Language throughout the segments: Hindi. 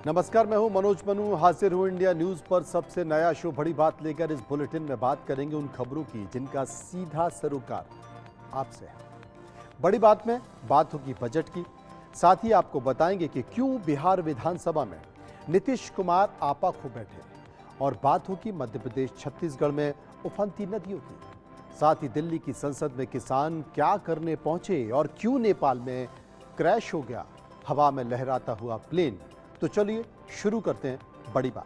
नमस्कार, मैं हूं मनोज मनु। हाजिर हूं इंडिया न्यूज पर सबसे नया शो बड़ी बात लेकर। इस बुलेटिन में बात करेंगे उन खबरों की जिनका सीधा सरोकार आपसे है। बड़ी बात में बात होगी बजट की। साथ ही आपको बताएंगे कि क्यों बिहार विधानसभा में नीतीश कुमार आपा खो बैठे, और बात होगी मध्य प्रदेश छत्तीसगढ़ में उफनती नदियों की। साथ ही दिल्ली की संसद में किसान क्या करने पहुंचे और क्यों नेपाल में क्रैश हो गया हवा में लहराता हुआ प्लेन। तो चलिए शुरू करते हैं बड़ी बात।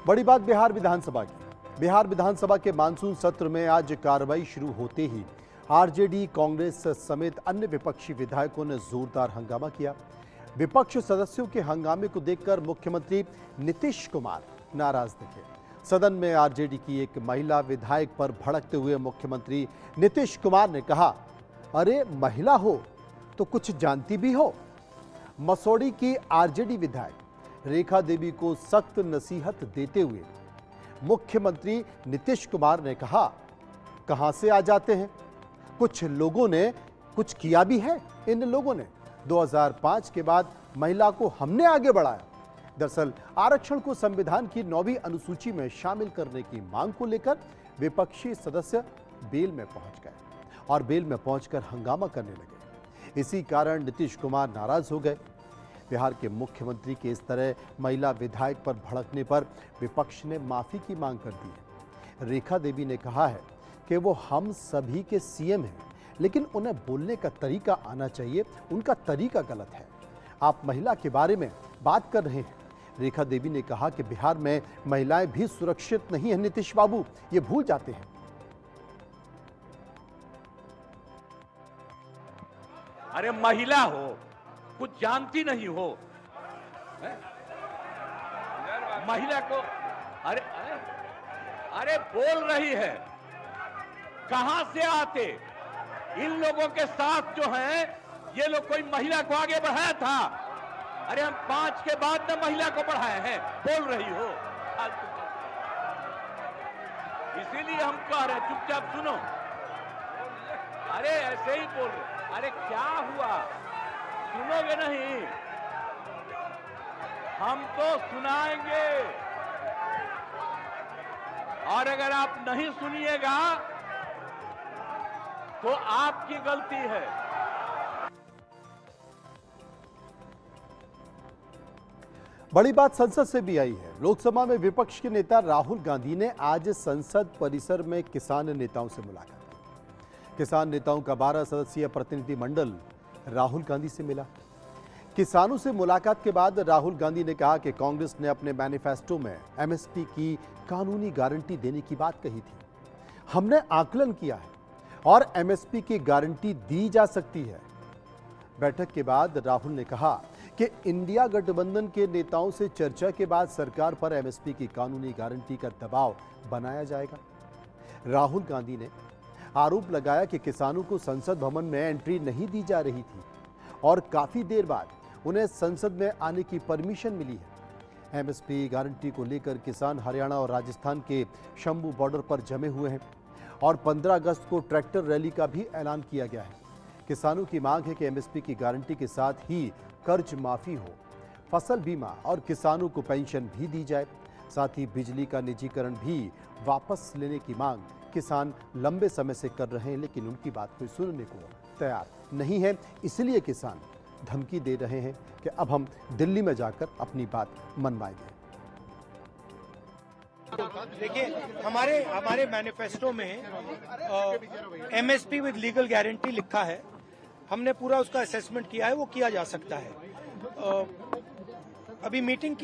बड़ी बात बिहार विधानसभा की। बिहार विधानसभा के मानसून सत्र में आज कार्रवाई शुरू होते ही आरजेडी, कांग्रेस समेत अन्य विपक्षी विधायकों ने जोरदार हंगामा किया। विपक्ष सदस्यों के हंगामे को देखकर मुख्यमंत्री नीतीश कुमार नाराज दिखे। सदन में आरजेडी की एक महिला विधायक पर भड़कते हुए मुख्यमंत्री नीतीश कुमार ने कहा, अरे महिला हो तो कुछ जानती भी हो। मसौड़ी की आरजेडी विधायक रेखा देवी को सख्त नसीहत देते हुए मुख्यमंत्री नीतीश कुमार ने कहा, कहां से आ जाते हैं, कुछ लोगों ने कुछ किया भी है। इन लोगों ने 2005 के बाद महिला को हमने आगे बढ़ाया। दरअसल आरक्षण को संविधान की 9वीं अनुसूची में शामिल करने की मांग को लेकर विपक्षी सदस्य बेल में पहुंच गए और बेल में पहुंचकर हंगामा करने लगे। इसी कारण नीतीश कुमार नाराज हो गए। बिहार के मुख्यमंत्री के इस तरह महिला विधायक पर भड़कने पर विपक्ष ने माफी की मांग कर दी है। रेखा देवी ने कहा है कि वो हम सभी के सीएम हैं, लेकिन उन्हें बोलने का तरीका आना चाहिए। उनका तरीका गलत है। आप महिला के बारे में बात कर रहे हैं। रेखा देवी ने कहा कि बिहार में महिलाएं भी सुरक्षित नहीं है। नीतीश बाबू ये भूल जाते हैं। अरे महिला हो, कुछ जानती नहीं हो। महिला को अरे अरे अरे बोल रही है, कहां से आते। इन लोगों के साथ जो है, ये लोग कोई महिला को आगे बढ़ाया था। अरे हम 5 के बाद न महिला को बढ़ाए हैं, बोल रही हो। इसीलिए हम कह रहे हैं चुपचाप सुनो। अरे ऐसे ही बोल रहे। अरे क्या हुआ, सुनोगे नहीं? हम तो सुनाएंगे, और अगर आप नहीं सुनिएगा तो आपकी गलती है। बड़ी बात संसद से भी आई है। लोकसभा में विपक्ष के नेता राहुल गांधी ने आज संसद परिसर में किसान नेताओं से मुलाकात की। किसान नेताओं का 12 सदस्यीय प्रतिनिधिमंडल राहुल गांधी से मिला। किसानों से मुलाकात के बाद राहुल गांधी ने कहा कि कांग्रेस ने अपने मैनिफेस्टो में एमएसपी की कानूनी गारंटी देने की बात कही थी। हमने आकलन किया है और एमएसपी की गारंटी दी जा सकती है। बैठक के बाद राहुल ने कहा कि इंडिया गठबंधन के नेताओं से चर्चा के बाद सरकार पर एमएसपी की कानूनी गारंटी का दबाव बनाया जाएगा। राहुल गांधी ने आरोप लगाया कि किसानों को संसद भवन में एंट्री नहीं दी जा रही थी और काफी देर बाद उन्हें संसद में आने की परमिशन मिली है। एमएसपी गारंटी को लेकर किसान हरियाणा और राजस्थान के शंभू बॉर्डर पर जमे हुए हैं और 15 अगस्त को ट्रैक्टर रैली का भी ऐलान किया गया है। किसानों की मांग है कि एमएसपी की गारंटी के साथ ही कर्ज माफी हो, फसल बीमा और किसानों को पेंशन भी दी जाए। साथ ही बिजली का निजीकरण भी वापस लेने की मांग किसान लंबे समय से कर रहे हैं, लेकिन उनकी बात कोई सुनने को तैयार नहीं है। इसलिए किसान धमकी दे रहे हैं कि अब हम दिल्ली में जाकर अपनी बात मनवाएंगे। देखिए, हमारे मैनिफेस्टो में एमएसपी विद लीगल गारंटी लिखा है। हमने पूरा उसका असेसमेंट किया है, वो किया जा सकता है। अभी मीटिंग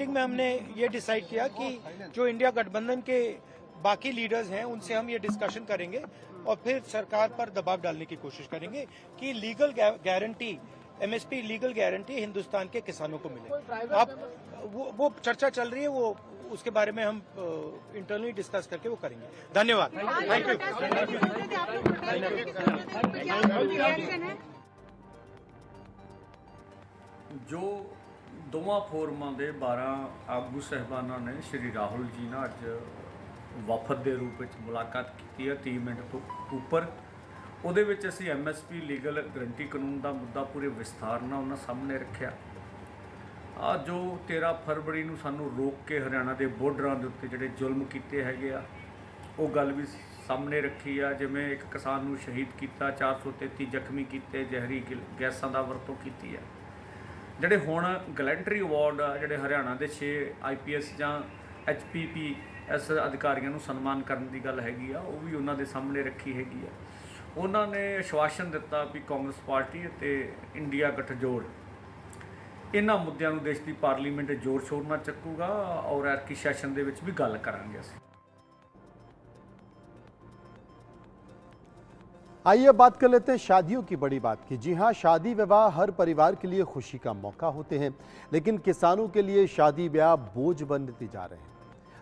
में हमने ये डिसाइड किया कि जो इंडिया गठबंधन के बाकी लीडर्स हैं उनसे हम ये डिस्कशन करेंगे और फिर सरकार पर दबाव डालने की कोशिश करेंगे कि legal guarantee, MSP legal guarantee Hindustan के किसानों को मिले। अब वो चर्चा चल रही है, वो उसके बारे में हम इंटरनली डिस्कस करके वो करेंगे। धन्यवाद। Thank you. जो ਦੋਵਾਂ ਫੋਰਮਾਂ ਦੇ 12 ਆਗੂ ਸਹਿਬਾਨਾਂ ਨੇ ਸ਼੍ਰੀ ਰਾਹੁਲ ਜੀ ਨਾਲ ਅੱਜ ਵਫਦ ਦੇ ਰੂਪ ਵਿੱਚ ਮੁਲਾਕਾਤ ਕੀਤੀ ਹੈ 30 ਮਿੰਟ ਤੋਂ ਉੱਪਰ। ਉਹਦੇ ਵਿੱਚ ਅਸੀਂ MSP ਲੀਗਲ ਗਰੰਟੀ ਕਾਨੂੰਨ ਦਾ ਮੁੱਦਾ ਪੂਰੇ ਵਿਸਥਾਰ ਨਾਲ ਉਹਨਾਂ ਸਾਹਮਣੇ ਰੱਖਿਆ। ਆ ਜੋ 13 ਫਰਵਰੀ ਨੂੰ ਸਾਨੂੰ ਰੋਕ ਕੇ ਹਰਿਆਣਾ ਦੇ ਬਾਰਡਰਾਂ ਦੇ ਉੱਤੇ ਜਿਹੜੇ ਜ਼ੁਲਮ ਕੀਤੇ ਹੈਗੇ ਆ, ਉਹ ਗੱਲ ਵੀ ਸਾਹਮਣੇ ਰੱਖੀ ਆ। ਜਿਵੇਂ ਇੱਕ ਕਿਸਾਨ ਨੂੰ ਸ਼ਹੀਦ ਕੀਤਾ, 433 ਜ਼ਖਮੀ ਕੀਤੇ, ਜ਼ਹਿਰੀ ਗੈਸਾਂ ਦਾ ਵਰਤੋਂ ਕੀਤੀ ਹੈ। ਜਿਹੜੇ ਹੁਣ ਗਲੈਂਟਰੀ ਅਵਾਰਡ ਆ, ਜਿਹੜੇ ਹਰਿਆਣਾ ਦੇ 6 IPS ਜਾਂ HPPS ਅਧਿਕਾਰੀਆਂ ਨੂੰ ਸਨਮਾਨ ਕਰਨ ਦੀ ਗੱਲ ਹੈਗੀ ਆ, ਉਹ ਵੀ ਉਹਨਾਂ ਦੇ ਸਾਹਮਣੇ ਰੱਖੀ ਹੈਗੀ ਆ। ਉਹਨਾਂ ਨੇ ਆਸ਼ਵਾਸਨ ਦਿੱਤਾ ਵੀ ਕਾਂਗਰਸ ਪਾਰਟੀ ਅਤੇ ਇੰਡੀਆ ਗਠਜੋੜ ਇਹਨਾਂ ਮੁੱਦਿਆਂ ਨੂੰ ਦੇਸ਼ ਦੀ ਪਾਰਲੀਮੈਂਟ ਜ਼ੋਰ ਸ਼ੋਰ ਨਾਲ ਚੱਕੂਗਾ ਔਰ ਐਤਕੀ ਸੈਸ਼ਨ ਦੇ ਵਿੱਚ ਵੀ ਗੱਲ ਕਰਾਂਗੇ ਅਸੀਂ। आइए बात कर लेते हैं शादियों की बड़ी बात की। जी हाँ, शादी विवाह हर परिवार के लिए खुशी का मौका होते हैं, लेकिन किसानों के लिए शादी ब्याह बोझ बनते जा रहे हैं।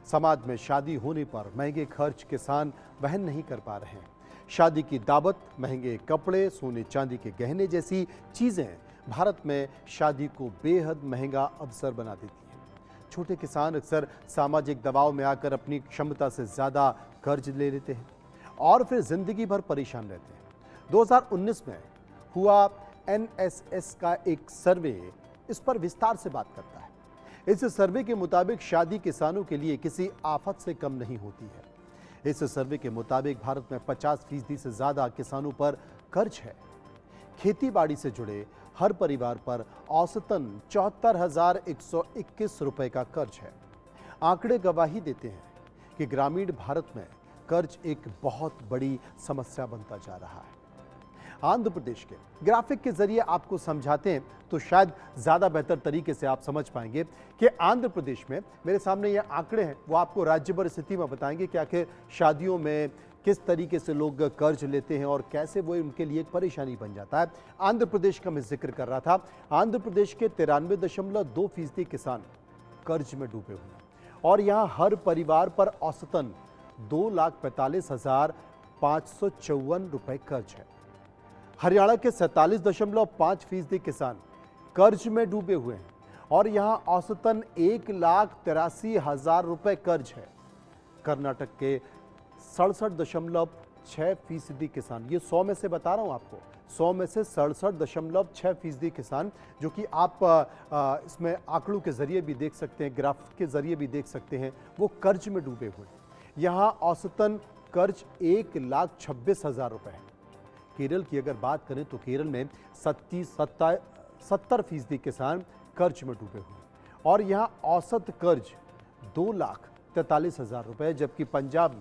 समाज में शादी होने पर महंगे खर्च किसान वहन नहीं कर पा रहे हैं। शादी की दावत, महंगे कपड़े, सोने चांदी के गहने जैसी चीज़ें भारत में शादी को बेहद महंगा अवसर बना देती हैं। छोटे किसान अक्सर सामाजिक दबाव में आकर अपनी क्षमता से ज़्यादा कर्ज ले लेते हैं और फिर ज़िंदगी भर परेशान रहते हैं। 2019 में हुआ NSS का एक सर्वे इस पर विस्तार से बात करता है। इस सर्वे के मुताबिक शादी किसानों के लिए किसी आफत से कम नहीं होती है। इस सर्वे के मुताबिक भारत में 50% से ज़्यादा किसानों पर कर्ज है। खेती बाड़ी से जुड़े हर परिवार पर औसतन 74,121 रुपए का कर्ज है। आंकड़े गवाही देते हैं कि ग्रामीण भारत में कर्ज एक बहुत बड़ी समस्या बनता जा रहा है। आंध्र प्रदेश के ग्राफिक के जरिए आपको समझाते हैं तो शायद ज़्यादा बेहतर तरीके से आप समझ पाएंगे कि आंध्र प्रदेश में मेरे सामने ये आंकड़े हैं, वो आपको राज्य भर स्थिति में बताएंगे कि आखिर शादियों में किस तरीके से लोग कर्ज लेते हैं और कैसे वो उनके लिए एक परेशानी बन जाता है। आंध्र प्रदेश का मैं जिक्र कर रहा था। आंध्र प्रदेश के 93.2% किसान कर्ज में डूबे हुए हैं और यहाँ हर परिवार पर औसतन 2,45,554 रुपए कर्ज है। हरियाणा के 47.5% किसान कर्ज में डूबे हुए हैं और यहाँ औसतन 1,83,000 रुपए कर्ज है। कर्नाटक के 67.6% किसान, ये 100 में से बता रहा हूँ आपको, 100 में से 67.6% किसान, जो कि आप इसमें आंकड़ों के जरिए भी देख सकते हैं, ग्राफ के जरिए भी देख सकते हैं, वो कर्ज में डूबे हुए हैं। यहाँ औसतन कर्ज 1,26,000 रुपए है। केरल की अगर बात करें तो केरल में 70% किसान कर्ज में डूबे हुए हैं और यहाँ औसत कर्ज 2,43,000 रुपए, जबकि पंजाब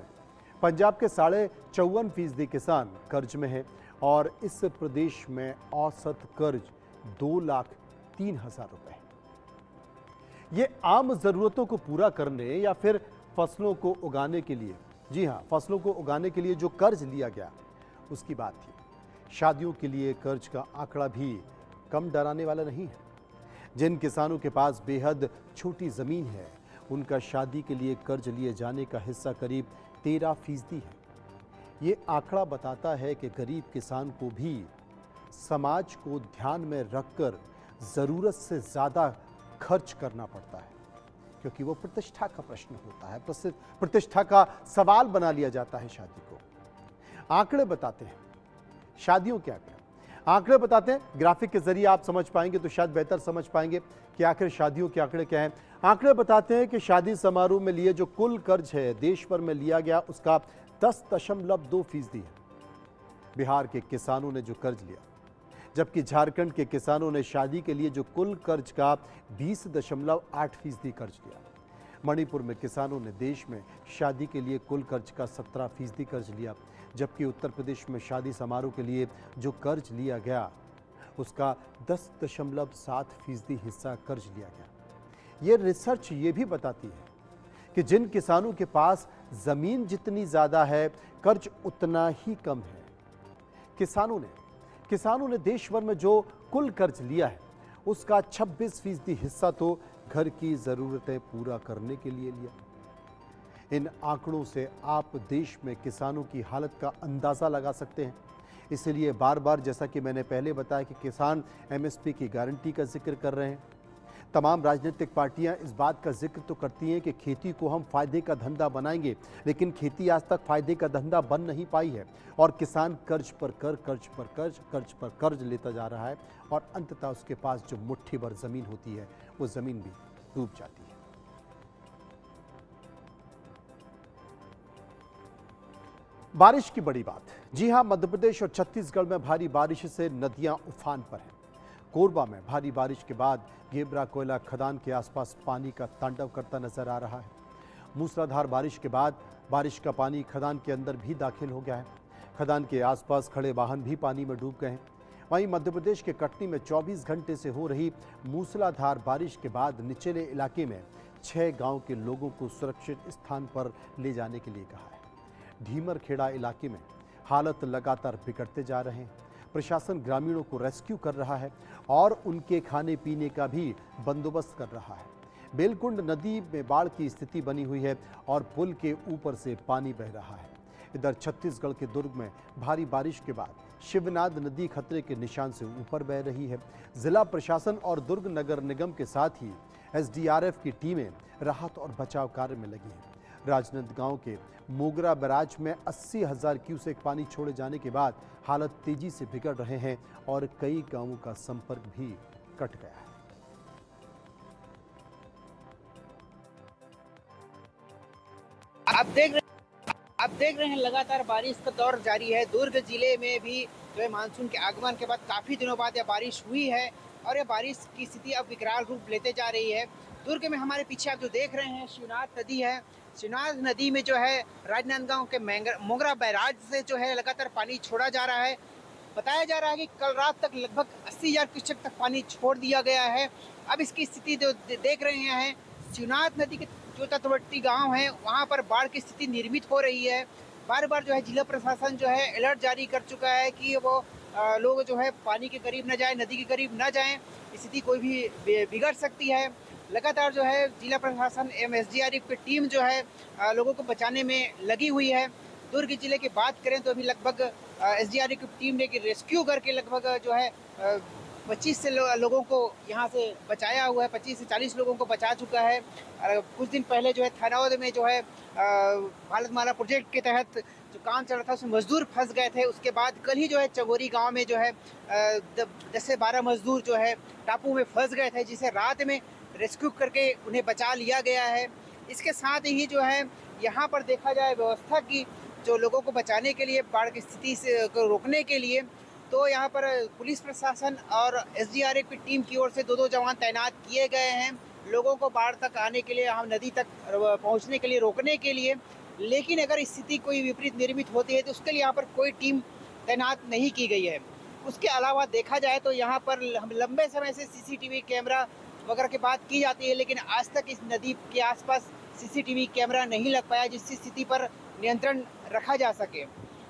के 54% किसान कर्ज में हैं और इस प्रदेश में औसत कर्ज 2,03,000 रुपए है। ये आम ज़रूरतों को पूरा करने या फिर फसलों को उगाने के लिए, जी हाँ, फसलों को उगाने के लिए जो कर्ज लिया गया उसकी बात थी। शादियों के लिए कर्ज का आंकड़ा भी कम डराने वाला नहीं है। जिन किसानों के पास बेहद छोटी ज़मीन है, उनका शादी के लिए कर्ज लिए जाने का हिस्सा करीब 13% है। ये आंकड़ा बताता है कि गरीब किसान को भी समाज को ध्यान में रखकर ज़रूरत से ज़्यादा खर्च करना पड़ता है, क्योंकि वो प्रतिष्ठा का प्रश्न होता है, प्रतिष्ठा का सवाल बना लिया जाता है शादी को। आंकड़े बताते हैं शादियों के आंकड़े बताते हैं, ग्राफिक के जरिए आप समझ पाएंगे तो शायद बेहतर समझ पाएंगे कि आखिर शादियों के आंकड़े क्या हैं। आंकड़े बताते हैं कि शादी समारोह में लिए जो कुल कर्ज है देश भर में लिया गया उसका 10.2% है बिहार के किसानों ने जो कर्ज लिया, जबकि झारखंड के किसानों ने शादी के लिए जो कुल कर्ज का 20.8% कर्ज लिया। मणिपुर में किसानों ने देश में शादी के लिए कुल कर्ज का 17% कर्ज लिया, जबकि उत्तर प्रदेश में शादी समारोह के लिए जो कर्ज लिया गया उसका 10.7% हिस्सा कर्ज लिया गया। ये रिसर्च ये भी बताती है कि जिन किसानों के पास ज़मीन जितनी ज़्यादा है, कर्ज उतना ही कम है। किसानों ने देश भर में जो कुल कर्ज लिया है उसका 26% हिस्सा तो घर की ज़रूरतें पूरा करने के लिए लिया। इन आंकड़ों से आप देश में किसानों की हालत का अंदाज़ा लगा सकते हैं। इसलिए बार बार, जैसा कि मैंने पहले बताया, कि किसान MSP की गारंटी का जिक्र कर रहे हैं, तमाम राजनीतिक पार्टियां इस बात का जिक्र तो करती हैं कि खेती को हम फायदे का धंधा बनाएंगे, लेकिन खेती आज तक फायदे का धंधा बन नहीं पाई है और किसान कर्ज पर कर्ज लेता जा रहा है और अंततः उसके पास जो मुट्ठी भर जमीन होती है वो जमीन भी डूब जाती है। बारिश की बड़ी बात। जी हां, मध्य प्रदेश और छत्तीसगढ़ में भारी बारिश से नदियां उफान पर हैं। कोरबा में भारी बारिश के बाद गेबरा कोयला खदान के आसपास पानी का तांडव करता नजर आ रहा है। मूसलाधार बारिश के बाद बारिश का पानी खदान के अंदर भी दाखिल हो गया है। खदान के आसपास खड़े वाहन भी पानी में डूब गए हैं। वहीं मध्य प्रदेश के कटनी में 24 घंटे से हो रही मूसलाधार बारिश के बाद निचले इलाके में 6 गांव के लोगों को सुरक्षित स्थान पर ले जाने के लिए कहा है। ढीमरखेड़ा इलाके में हालत लगातार बिगड़ते जा रहे हैं। प्रशासन ग्रामीणों को रेस्क्यू कर रहा है और उनके खाने पीने का भी बंदोबस्त कर रहा है। बेलकुंड नदी में बाढ़ की स्थिति बनी हुई है और पुल के ऊपर से पानी बह रहा है। इधर छत्तीसगढ़ के दुर्ग में भारी बारिश के बाद शिवनाथ नदी खतरे के निशान से ऊपर बह रही है। जिला प्रशासन और दुर्ग नगर निगम के साथ ही एसडीआरएफ की टीमें राहत और बचाव कार्य में लगी हैं। राजनांदगांव के मोगरा बैराज में 80,000 क्यूसेक पानी छोड़े जाने के बाद हालत तेजी से बिगड़ रहे हैं और कई गांवों का संपर्क भी कट गया है। आप देख रहे हैं लगातार बारिश का दौर जारी है। दुर्ग जिले में भी जो है मानसून के आगमन के बाद काफी दिनों बाद यह बारिश हुई है और यह बारिश की स्थिति अब विकराल रूप लेते जा रही है। दुर्ग में हमारे पीछे आप जो देख रहे हैं शिवनाथ नदी है। शिवनाथ नदी में जो है राजनांदगांव के मोगरा बैराज से जो है लगातार पानी छोड़ा जा रहा है। बताया जा रहा है कि कल रात तक लगभग 80,000 क्यूसेक तक पानी छोड़ दिया गया है। अब इसकी स्थिति जो देख रहे हैं, शिवनाथ नदी के जो तटवर्ती गांव हैं वहां पर बाढ़ की स्थिति निर्मित हो रही है। बार बार जो है जिला प्रशासन जो है अलर्ट जारी कर चुका है कि वो लोग जो है पानी के करीब न जाएं, नदी के करीब न जाएं, स्थिति कोई भी बिगड़ सकती है। लगातार जो है जिला प्रशासन एवं एसडीआरएफ की टीम जो है लोगों को बचाने में लगी हुई है। दुर्ग जिले की बात करें तो अभी लगभग एसडीआरएफ की टीम ने रेस्क्यू करके लगभग जो है 25 से लोगों को यहाँ से बचाया हुआ है। 25 से 40 लोगों को बचा चुका है। कुछ दिन पहले जो है थनौद में जो है भारतमाला प्रोजेक्ट के तहत जो काम चल रहा था उसमें मजदूर फंस गए थे। उसके बाद कल ही जो है चगोरी गांव में जो है 10 से 12 मजदूर जो है टापू में फंस गए थे, जिसे रात में रेस्क्यू करके उन्हें बचा लिया गया है। इसके साथ ही जो है यहाँ पर देखा जाए व्यवस्था की जो लोगों को बचाने के लिए, बाढ़ की स्थिति से को रोकने के लिए, तो यहाँ पर पुलिस प्रशासन और एसडीआरएफ की टीम की ओर से 2-2 जवान तैनात किए गए हैं लोगों को बाढ़ तक आने के लिए, हम नदी तक पहुँचने के लिए, रोकने के लिए। लेकिन अगर स्थिति कोई विपरीत निर्मित होती है तो उसके लिए यहाँ पर कोई टीम तैनात नहीं की गई है। उसके अलावा देखा जाए तो यहाँ पर हम लंबे समय से सीसीटीवी कैमरा वगैरह की बात की जाती है, लेकिन आज तक इस नदी के आसपास सीसीटीवी कैमरा नहीं लग पाया जिससे स्थिति पर नियंत्रण रखा जा सके।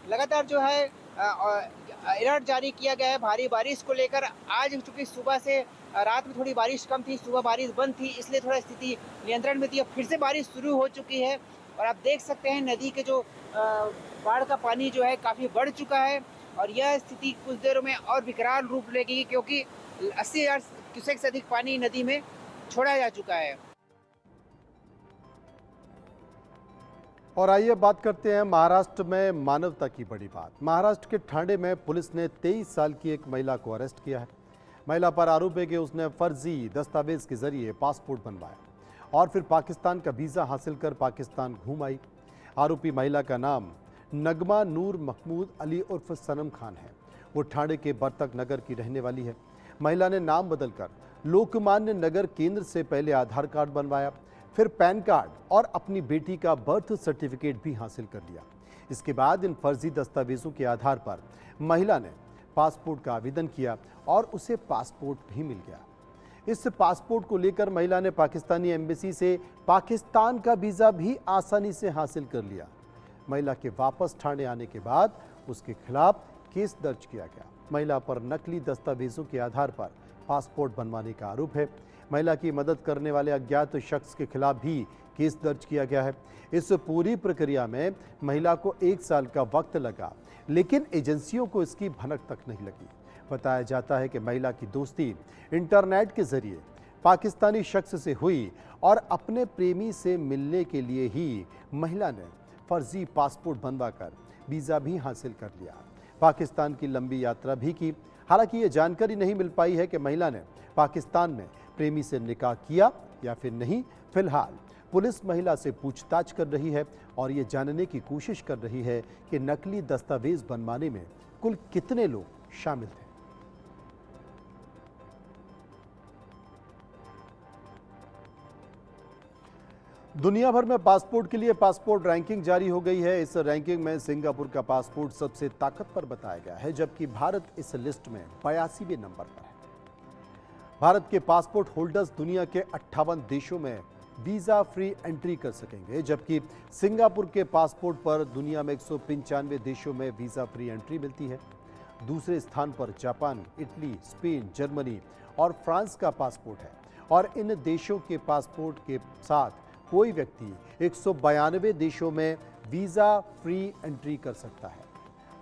लगातार जो है अलर्ट जारी किया गया है भारी बारिश को लेकर। आज चूंकि सुबह से रात में थोड़ी बारिश कम थी, सुबह बारिश बंद थी, इसलिए थोड़ा स्थिति नियंत्रण में थी। अब फिर से बारिश शुरू हो चुकी है और आप देख सकते हैं नदी के जो बाढ़ का पानी जो है काफ़ी बढ़ चुका है और यह स्थिति कुछ देर में और विकराल रूप लेगी क्योंकि 80,000 क्यूसेक से अधिक पानी नदी में छोड़ा जा चुका है। और आइए बात करते हैं महाराष्ट्र में मानवता की बड़ी बात। महाराष्ट्र के ठाणे में पुलिस ने 23 साल की एक महिला को अरेस्ट किया है। महिला पर आरोप है कि उसने फर्जी दस्तावेज के जरिए पासपोर्ट बनवाया और फिर पाकिस्तान का वीज़ा हासिल कर पाकिस्तान घूम आई। आरोपी महिला का नाम नगमा नूर महमूद अली उर्फ सनम खान है। वो ठाणे के बर्तक नगर की रहने वाली है। महिला ने नाम बदलकर लोकमान्य नगर केंद्र से पहले आधार कार्ड बनवाया, फिर पैन कार्ड और अपनी बेटी का बर्थ सर्टिफिकेट भी हासिल कर लिया। इसके बाद इन फर्जी दस्तावेजों के आधार पर महिला ने पासपोर्ट का आवेदन किया और उसे पासपोर्ट भी मिल गया। इस पासपोर्ट को लेकर महिला ने पाकिस्तानी एम्बेसी से पाकिस्तान का वीज़ा भी आसानी से हासिल कर लिया। महिला के वापस ठाणे आने के बाद उसके खिलाफ केस दर्ज किया गया। महिला पर नकली दस्तावेजों के आधार पर पासपोर्ट बनवाने का आरोप है। महिला की मदद करने वाले अज्ञात शख्स के खिलाफ भी केस दर्ज किया गया है। इस पूरी प्रक्रिया में महिला को 1 साल का वक्त लगा, लेकिन एजेंसियों को इसकी भनक तक नहीं लगी। बताया जाता है कि महिला की दोस्ती इंटरनेट के जरिए पाकिस्तानी शख्स से हुई और अपने प्रेमी से मिलने के लिए ही महिला ने फर्जी पासपोर्ट बनवाकर वीज़ा भी हासिल कर लिया। पाकिस्तान की लंबी यात्रा भी की। हालांकि ये जानकारी नहीं मिल पाई है कि महिला ने पाकिस्तान में प्रेमी से निकाह किया या फिर नहीं। फिलहाल पुलिस महिला से पूछताछ कर रही है और ये जानने की कोशिश कर रही है कि नकली दस्तावेज बनवाने में कुल कितने लोग शामिल थे। दुनिया भर में पासपोर्ट के लिए पासपोर्ट रैंकिंग जारी हो गई है। इस रैंकिंग में सिंगापुर का पासपोर्ट सबसे ताकतवर बताया गया है, जबकि भारत इस लिस्ट में 82वें नंबर पर है। भारत के पासपोर्ट होल्डर्स दुनिया के 58 देशों में वीजा फ्री एंट्री कर सकेंगे, जबकि सिंगापुर के पासपोर्ट पर दुनिया में 195 देशों में वीजा फ्री एंट्री मिलती है। दूसरे स्थान पर जापान, इटली, स्पेन, जर्मनी और फ्रांस का पासपोर्ट है और इन देशों के पासपोर्ट के साथ कोई व्यक्ति 192 देशों में वीजा फ्री एंट्री कर सकता है।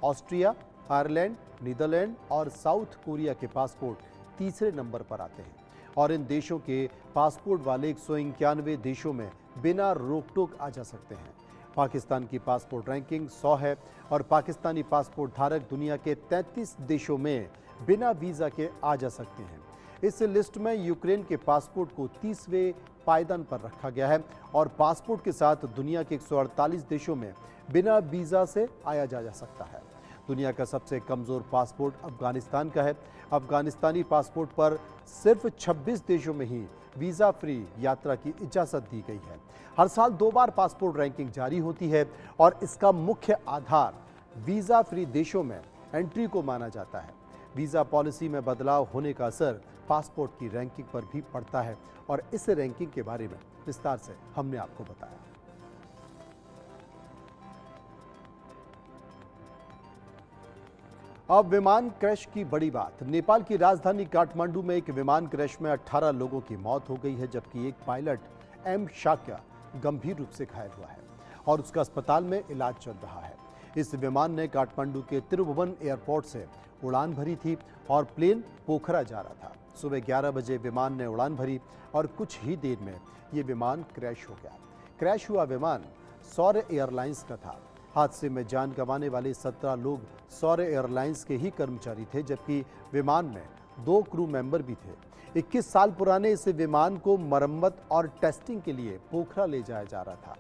ऑस्ट्रिया, आयरलैंड, नीदरलैंड और साउथ कोरिया के पासपोर्ट तीसरे नंबर पर आते हैं और इन देशों के पासपोर्ट वाले 191 देशों में बिना रोक टोक आ जा सकते हैं। पाकिस्तान की पासपोर्ट रैंकिंग 100 है और पाकिस्तानी पासपोर्ट धारक दुनिया के 33 देशों में बिना वीजा के आ जा सकते हैं। इस लिस्ट में यूक्रेन के पासपोर्ट को 30वें पायदान पर रखा गया है और पासपोर्ट के साथ दुनिया के 148 देशों में बिना वीजा से आया जा सकता है। दुनिया का सबसे कमजोर पासपोर्ट अफगानिस्तान का है। अफगानिस्तानी पासपोर्ट पर सिर्फ 26 देशों में ही वीजा फ्री यात्रा की इजाजत दी गई है। हर साल 2 बार पासपोर्ट रैंकिंग जारी होती है और इसका मुख्य आधार वीजा फ्री देशों में एंट्री को माना जाता है। वीजा पॉलिसी में बदलाव होने का असर पासपोर्ट की रैंकिंग पर भी पड़ता है और इस रैंकिंग के बारे में विस्तार से हमने आपको बताया। अब विमान क्रैश की बड़ी बात। नेपाल की राजधानी काठमांडू में एक विमान क्रैश में 18 लोगों की मौत हो गई है, जबकि एक पायलट एम शाक्या गंभीर रूप से घायल हुआ है और उसका अस्पताल में इलाज चल रहा है। इस विमान ने काठमांडू के तिरुभुवन एयरपोर्ट से उड़ान भरी थी और प्लेन पोखरा जा रहा था। सुबह 11 बजे विमान ने उड़ान भरी और कुछ ही देर में ये विमान क्रैश हो गया। क्रैश हुआ विमान सौर्य एयरलाइंस का था। हादसे में जान गंवाने वाले 17 लोग सौर्य एयरलाइंस के ही कर्मचारी थे, जबकि विमान में 2 क्रू मेंबर भी थे। 21 साल पुराने इस विमान को मरम्मत और टेस्टिंग के लिए पोखरा ले जाया जा रहा था।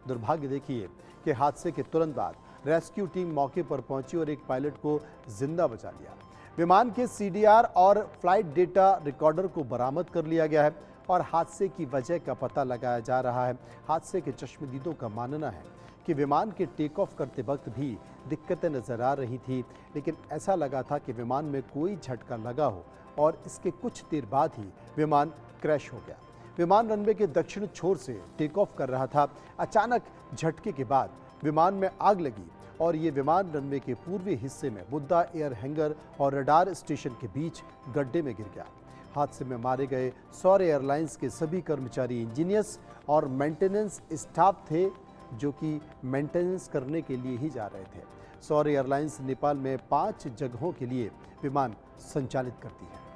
दुर्भाग्य देखिए कि हादसे के तुरंत बाद रेस्क्यू टीम मौके पर पहुंची और एक पायलट को जिंदा बचा लिया। विमान के CDR और फ्लाइट डेटा रिकॉर्डर को बरामद कर लिया गया है और हादसे की वजह का पता लगाया जा रहा है। हादसे के चश्मदीदों का मानना है कि विमान के टेक ऑफ करते वक्त भी दिक्कतें नजर आ रही थी, लेकिन ऐसा लगा था कि विमान में कोई झटका लगा हो और इसके कुछ देर बाद ही विमान क्रैश हो गया। विमान रनवे के दक्षिण छोर से टेक ऑफ कर रहा था। अचानक झटके के बाद विमान में आग लगी और ये विमान रनवे के पूर्वी हिस्से में बुद्धा एयर हैंगर और रडार स्टेशन के बीच गड्ढे में गिर गया। हादसे में मारे गए सौर्य एयरलाइंस के सभी कर्मचारी इंजीनियर्स और मेंटेनेंस स्टाफ थे, जो कि मेंटेनेंस करने के लिए ही जा रहे थे। सौर्य एयरलाइंस नेपाल में 5 जगहों के लिए विमान संचालित करती है।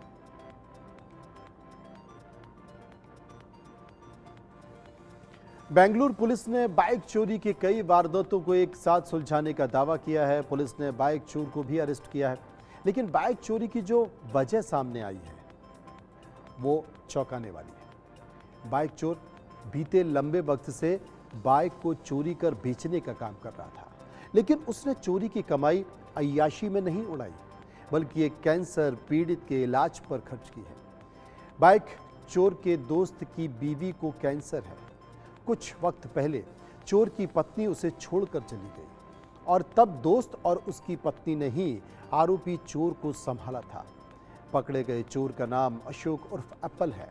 बेंगलुरु पुलिस ने बाइक चोरी की कई वारदातों को एक साथ सुलझाने का दावा किया है। पुलिस ने बाइक चोर को भी अरेस्ट किया है, लेकिन बाइक चोरी की जो वजह सामने आई है वो चौंकाने वाली है। बाइक चोर बीते लंबे वक्त से बाइक को चोरी कर बेचने का काम कर रहा था, लेकिन उसने चोरी की कमाई अय्याशी में नहीं उड़ाई, बल्कि एक कैंसर पीड़ित के इलाज पर खर्च की है। बाइक चोर के दोस्त की बीवी को कैंसर है। कुछ वक्त पहले चोर की पत्नी उसे छोड़कर चली गई और तब दोस्त और उसकी पत्नी ने ही आरोपी चोर को संभाला था। पकड़े गए चोर का नाम अशोक उर्फ एप्पल है।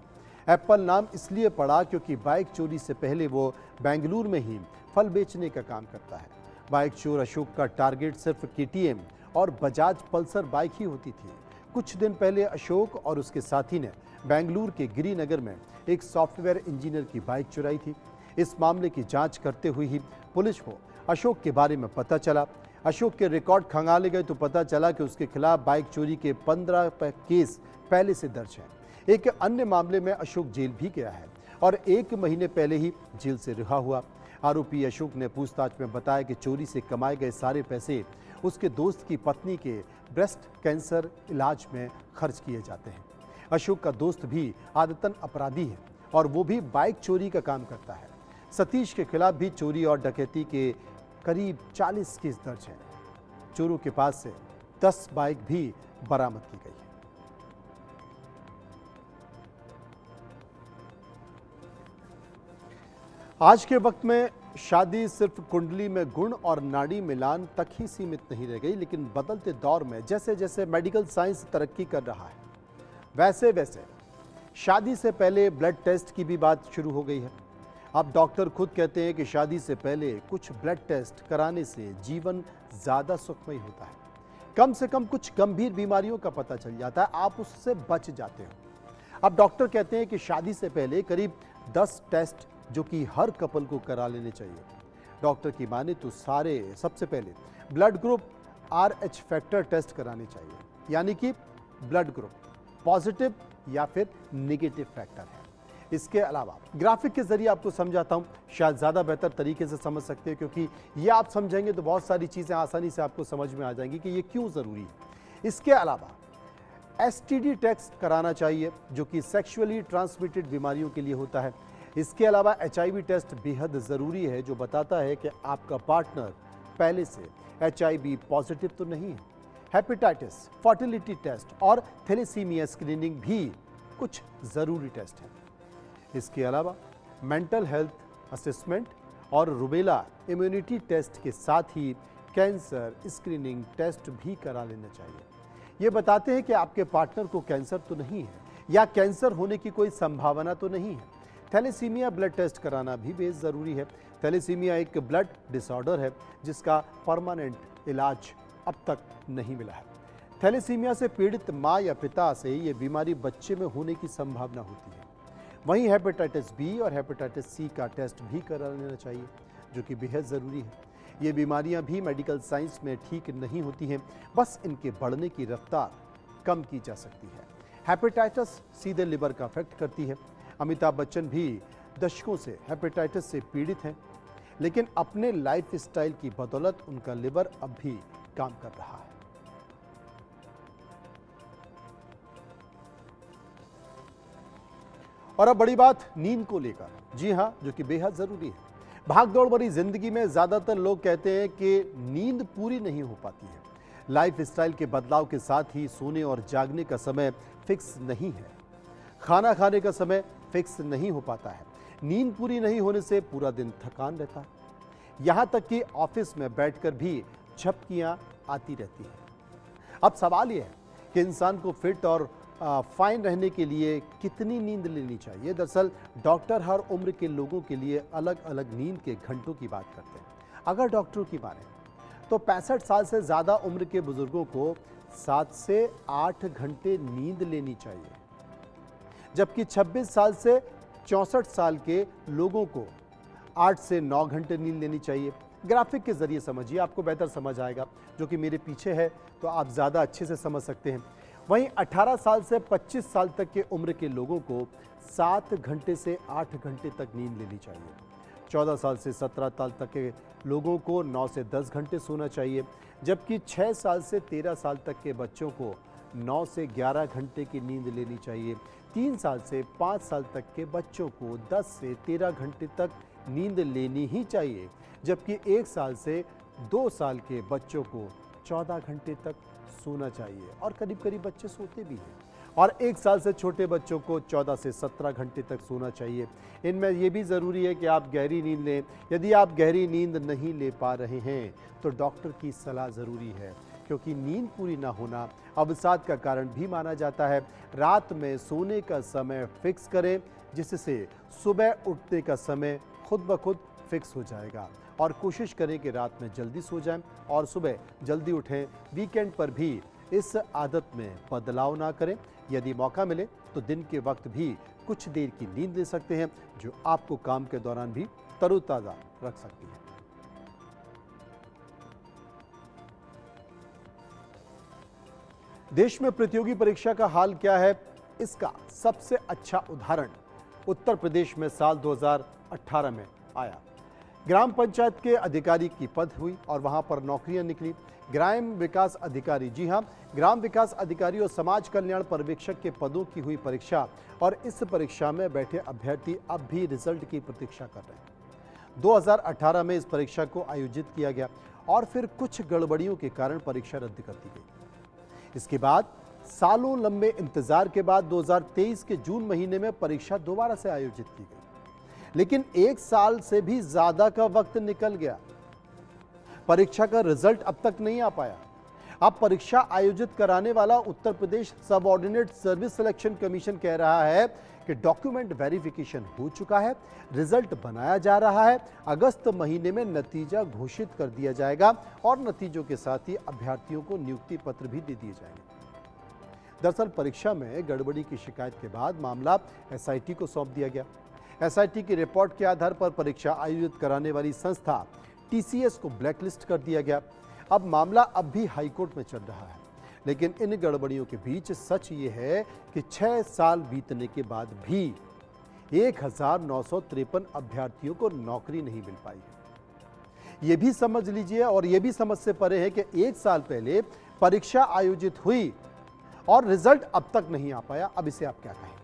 एप्पल नाम इसलिए पड़ा क्योंकि बाइक चोरी से पहले वो बेंगलुरु में ही फल बेचने का काम करता है। बाइक चोर अशोक का टारगेट सिर्फ KTM और बजाज पल्सर बाइक ही होती थी। कुछ दिन पहले अशोक और उसके साथी ने बेंगलुरु के गिरिनगर में एक सॉफ्टवेयर इंजीनियर की बाइक चुराई थी। इस मामले की जांच करते हुए ही पुलिस को अशोक के बारे में पता चला। अशोक के रिकॉर्ड खंगाले गए तो पता चला कि उसके खिलाफ बाइक चोरी के 15 केस पहले से दर्ज हैं। एक अन्य मामले में अशोक जेल भी गया है और 1 महीने पहले ही जेल से रिहा हुआ। आरोपी अशोक ने पूछताछ में बताया कि चोरी से कमाए गए सारे पैसे उसके दोस्त की पत्नी के ब्रेस्ट कैंसर इलाज में खर्च किए जाते हैं। अशोक का दोस्त भी आदतन अपराधी है और वो भी बाइक चोरी का काम करता है। सतीश के खिलाफ भी चोरी और डकैती के करीब 40 केस दर्ज हैं। चोरों के पास से 10 बाइक भी बरामद की गई है। आज के वक्त में शादी सिर्फ कुंडली में गुण और नाड़ी मिलान तक ही सीमित नहीं रह गई, लेकिन बदलते दौर में जैसे जैसे मेडिकल साइंस तरक्की कर रहा है, वैसे वैसे शादी से पहले ब्लड टेस्ट की भी बात शुरू हो गई है। अब डॉक्टर खुद कहते हैं कि शादी से पहले कुछ ब्लड टेस्ट कराने से जीवन ज़्यादा सुखमय होता है। कम से कम कुछ गंभीर बीमारियों का पता चल जाता है, आप उससे बच जाते हो। अब डॉक्टर कहते हैं कि शादी से पहले करीब 10 टेस्ट जो कि हर कपल को करा लेने चाहिए। डॉक्टर की माने तो सबसे पहले blood group RH factor test कराने चाहिए, यानी कि ब्लड ग्रुप पॉजिटिव या फिर नेगेटिव फैक्टर है। इसके अलावा ग्राफिक के जरिए आपको समझाता हूं, शायद ज़्यादा बेहतर तरीके से समझ सकते हैं, क्योंकि ये आप समझेंगे तो बहुत सारी चीज़ें आसानी से आपको समझ में आ जाएंगी कि ये क्यों ज़रूरी है। इसके अलावा STD टेस्ट कराना चाहिए, जो कि सेक्सुअली ट्रांसमिटेड बीमारियों के लिए होता है। इसके अलावा HIV टेस्ट बेहद ज़रूरी है, जो बताता है कि आपका पार्टनर पहले से HIV पॉजिटिव तो नहीं है। हेपेटाइटिस, फर्टिलिटी टेस्ट और थैलेसीमिया स्क्रीनिंग भी कुछ ज़रूरी टेस्ट हैं। इसके अलावा मेंटल हेल्थ असेसमेंट और रुबेला इम्यूनिटी टेस्ट के साथ ही कैंसर स्क्रीनिंग टेस्ट भी करा लेना चाहिए। ये बताते हैं कि आपके पार्टनर को कैंसर तो नहीं है या कैंसर होने की कोई संभावना तो नहीं है। थैलेसीमिया ब्लड टेस्ट कराना भी बेहद ज़रूरी है। थैलेसीमिया एक ब्लड डिसऑर्डर है जिसका परमानेंट इलाज अब तक नहीं मिला है। थैलेसीमिया से पीड़ित माँ या पिता से ये बीमारी बच्चे में होने की संभावना होती है। वहीं हेपेटाइटिस B और हेपेटाइटिस C का टेस्ट भी करा लेना चाहिए, जो कि बेहद ज़रूरी है। ये बीमारियां भी मेडिकल साइंस में ठीक नहीं होती हैं, बस इनके बढ़ने की रफ्तार कम की जा सकती है। हेपेटाइटिस सीधे लिवर का अफेक्ट करती है। अमिताभ बच्चन भी दशकों से हेपेटाइटिस से पीड़ित हैं, लेकिन अपने लाइफ स्टाइल की बदौलत उनका लिवर अब भी काम कर रहा है। और अब बड़ी बात नींद को लेकर, जी हां, जो कि बेहद जरूरी है। भागदौड़ भरी जिंदगी में ज्यादातर लोग कहते हैं कि नींद पूरी नहीं हो पाती है। लाइफ स्टाइल के बदलाव के साथ ही सोने और जागने का समय फिक्स नहीं है। खाना खाने का समय फिक्स नहीं हो पाता है। नींद पूरी नहीं होने से पूरा दिन थकान रहता है। यहां तक कि ऑफिस में बैठकर भी झपकियां आती रहती हैं। अब सवाल यह है कि इंसान को फिट और फाइन रहने के लिए कितनी नींद लेनी चाहिए। दरअसल डॉक्टर हर उम्र के लोगों के लिए अलग अलग नींद के घंटों की बात करते हैं। अगर डॉक्टरों की माने तो 65 साल से ज़्यादा उम्र के बुजुर्गों को 7 से 8 घंटे नींद लेनी चाहिए, जबकि 26 साल से 64 साल के लोगों को 8 से 9 घंटे नींद लेनी चाहिए। ग्राफिक के जरिए समझिए, आपको बेहतर समझ आएगा, जो कि मेरे पीछे है तो आप ज़्यादा अच्छे से समझ सकते हैं। वहीं 18 साल से 25 साल तक के उम्र के लोगों को 7 घंटे से 8 घंटे तक नींद लेनी चाहिए। 14 साल से 17 साल तक के लोगों को 9 से 10 घंटे सोना चाहिए, जबकि 6 साल से 13 साल तक के बच्चों को 9 से 11 घंटे की नींद लेनी चाहिए। 3 साल से 5 साल तक के बच्चों को 10 से 13 घंटे तक नींद लेनी ही चाहिए, जबकि 1 साल से 2 साल के बच्चों को 14 घंटे तक सोना चाहिए, और करीब करीब बच्चे सोते भी हैं। और 1 साल से छोटे बच्चों को 14 से 17 घंटे तक सोना चाहिए। इनमें यह भी ज़रूरी है कि आप गहरी नींद लें। यदि आप गहरी नींद नहीं ले पा रहे हैं तो डॉक्टर की सलाह ज़रूरी है, क्योंकि नींद पूरी ना होना अवसाद का कारण भी माना जाता है। रात में सोने का समय फिक्स करें, जिससे सुबह उठने का समय खुद ब खुद फिक्स हो जाएगा। और कोशिश करें कि रात में जल्दी सो जाएं और सुबह जल्दी उठें। वीकेंड पर भी इस आदत में बदलाव ना करें। यदि मौका मिले तो दिन के वक्त भी कुछ देर की नींद ले सकते हैं, जो आपको काम के दौरान भी तरोताज़ा रख सकती है। देश में प्रतियोगी परीक्षा का हाल क्या है, इसका सबसे अच्छा उदाहरण उत्तर प्रदेश में साल 2018 में आया। ग्राम पंचायत के अधिकारी की पद हुई और वहां पर नौकरियां निकली। ग्राम विकास अधिकारी, जी हां, ग्राम विकास अधिकारी और समाज कल्याण पर्यवेक्षक के पदों की हुई परीक्षा और इस परीक्षा में बैठे अभ्यर्थी अब भी रिजल्ट की प्रतीक्षा कर रहे हैं। 2018 में इस परीक्षा को आयोजित किया गया और फिर कुछ गड़बड़ियों के कारण परीक्षा रद्द कर दी गई। इसके बाद सालों लंबे इंतजार के बाद 2023 के जून महीने में परीक्षा दोबारा से आयोजित की गई, लेकिन 1 साल से भी ज्यादा का वक्त निकल गया। परीक्षा का रिजल्ट अब तक नहीं आ पाया। अब परीक्षा आयोजित कराने वाला Uttar Pradesh subordinate service selection commission कह रहा है कि डॉक्यूमेंट वेरिफिकेशन हो चुका है, रिजल्ट बनाया जा रहा है, अगस्त महीने में नतीजा घोषित कर दिया जाएगा और नतीजों के साथ ही अभ्यर्थियों को नियुक्ति पत्र भी दे दिए जाएंगे। दरअसल परीक्षा में गड़बड़ी की शिकायत के बाद मामला एसआईटी को सौंप दिया गया। एसआईटी की रिपोर्ट के आधार पर परीक्षा आयोजित कराने वाली संस्था टीसीएस को ब्लैकलिस्ट कर दिया गया। अब मामला अब भी हाईकोर्ट में चल रहा है, लेकिन इन गड़बड़ियों के बीच सच ये है कि 6 साल बीतने के बाद भी 1953 अभ्यर्थियों को नौकरी नहीं मिल पाई है। ये भी समझ लीजिए और ये भी समझ से परे है कि 1 साल पहले परीक्षा आयोजित हुई और रिजल्ट अब तक नहीं आ पाया। अब इसे आप क्या कहें?